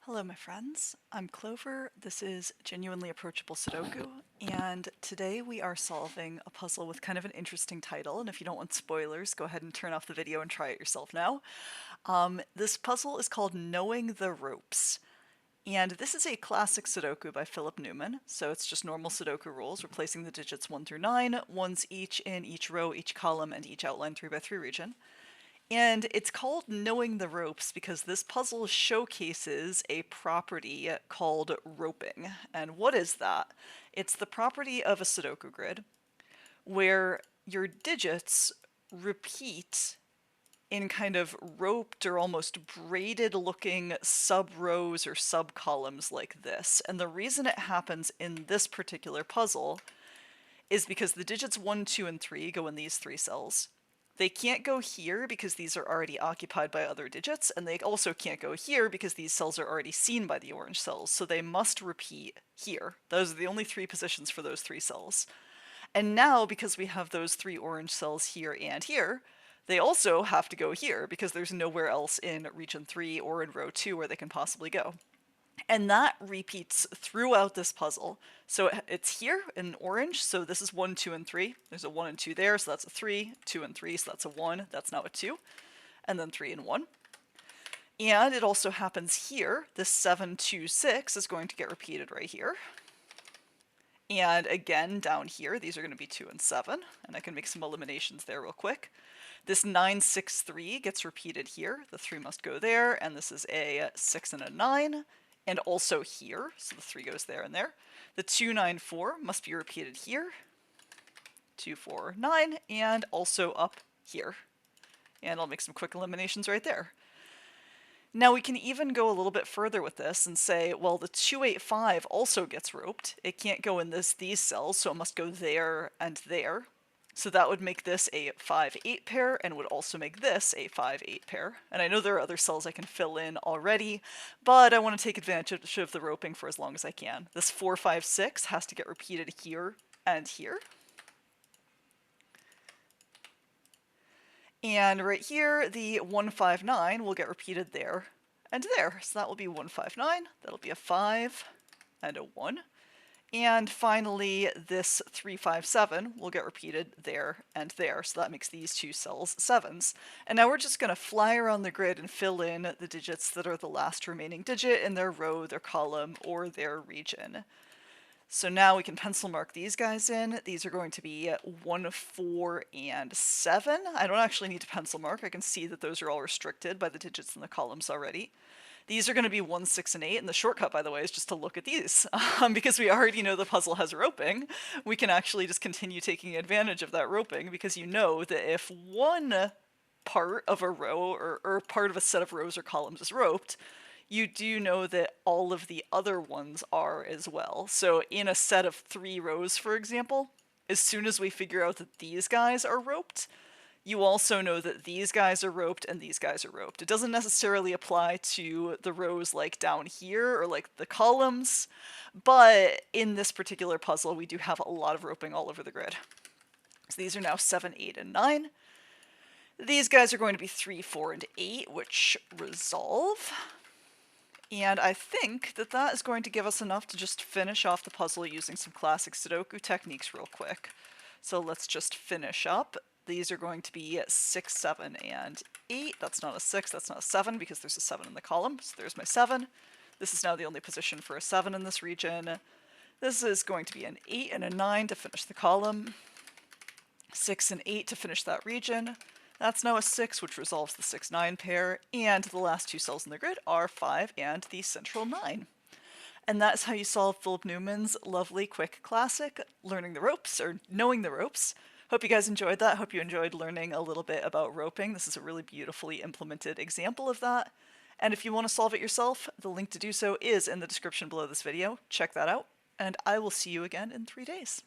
Hello, my friends. I'm Clover. This is Genuinely Approachable Sudoku, and today we are solving a puzzle with kind of an interesting title. And if you don't want spoilers, go ahead and turn off the video and try it yourself now. This puzzle is called Knowing the Ropes. And this is a classic Sudoku by Newman, so it's just normal Sudoku rules, replacing the digits 1 through 9, ones each in each row, each column, and each outline 3x3 region. And it's called Knowing the Ropes because this puzzle showcases a property called roping. And what is that? It's the property of a Sudoku grid where your digits repeat in kind of roped or almost braided looking sub-rows or sub-columns like this. And the reason it happens in this particular puzzle is because the digits 1, 2, and 3 go in these three cells. They can't go here because these are already occupied by other digits, and they also can't go here because these cells are already seen by the orange cells, so they must repeat here. Those are the only three positions for those three cells. And now, because we have those three orange cells here and here, they also have to go here because there's nowhere else in region 3 or in row 2 where they can possibly go. And that repeats throughout this puzzle. So it's here in orange, so this is 1, 2, and 3. There's a 1 and 2 there, so that's a 3, 2 and 3, so that's a 1, that's now a 2, and then 3 and 1. And it also happens here. This 7, 2, 6 is going to get repeated right here. And again, down here, these are going to be 2 and 7, and I can make some eliminations there real quick. This 9, 6, 3 gets repeated here. The 3 must go there, and this is a 6 and a 9. And also here, so the 3 goes there and there. The 2, 9, 4 must be repeated here. 2, 4, 9, and also up here. And I'll make some quick eliminations right there. Now we can even go a little bit further with this and say, well, the 2, 8, 5 also gets roped. It can't go in these cells, so it must go there and there. So that would make this a 5, 8 pair, and would also make this a 5, 8 pair. And I know there are other cells I can fill in already, but I want to take advantage of the roping for as long as I can. This 4, 5, 6 has to get repeated here and here. And right here, the 1, 5, 9 will get repeated there and there. So that will be 1, 5, 9. That'll be a 5 and a 1. And finally, this 3, 5, 7 will get repeated there and there, so that makes these two cells 7s. And now we're just going to fly around the grid and fill in the digits that are the last remaining digit in their row, their column, or their region. So now we can pencil mark these guys in. These are going to be 1, 4, and 7. I don't actually need to pencil mark. I can see that those are all restricted by the digits in the columns already. These are going to be 1, 6, and 8, and the shortcut, by the way, is just to look at these. Because we already know the puzzle has roping, we can actually just continue taking advantage of that roping, because you know that if one part of a row or part of a set of rows or columns is roped, you do know that all of the other ones are as well. So in a set of 3 rows, for example, as soon as we figure out that these guys are roped, you also know that these guys are roped and these guys are roped. It doesn't necessarily apply to the rows like down here or like the columns, but in this particular puzzle we do have a lot of roping all over the grid. So these are now 7, 8, and 9. These guys are going to be 3, 4, and 8, which resolve. And I think that that is going to give us enough to just finish off the puzzle using some classic Sudoku techniques real quick. So let's just finish up. These are going to be 6, 7, and 8. That's not a 6, that's not a 7, because there's a 7 in the column. So there's my 7. This is now the only position for a 7 in this region. This is going to be an 8 and a 9 to finish the column. 6 and 8 to finish that region. That's now a 6, which resolves the 6, 9 pair. And the last two cells in the grid are 5 and the central 9. And that's how you solve Philip Newman's lovely, quick classic, Learning the Ropes, or Knowing the Ropes. Hope you guys enjoyed that. Hope you enjoyed learning a little bit about roping. This is a really beautifully implemented example of that. And if you want to solve it yourself, the link to do so is in the description below this video. Check that out, and I will see you again in 3 days.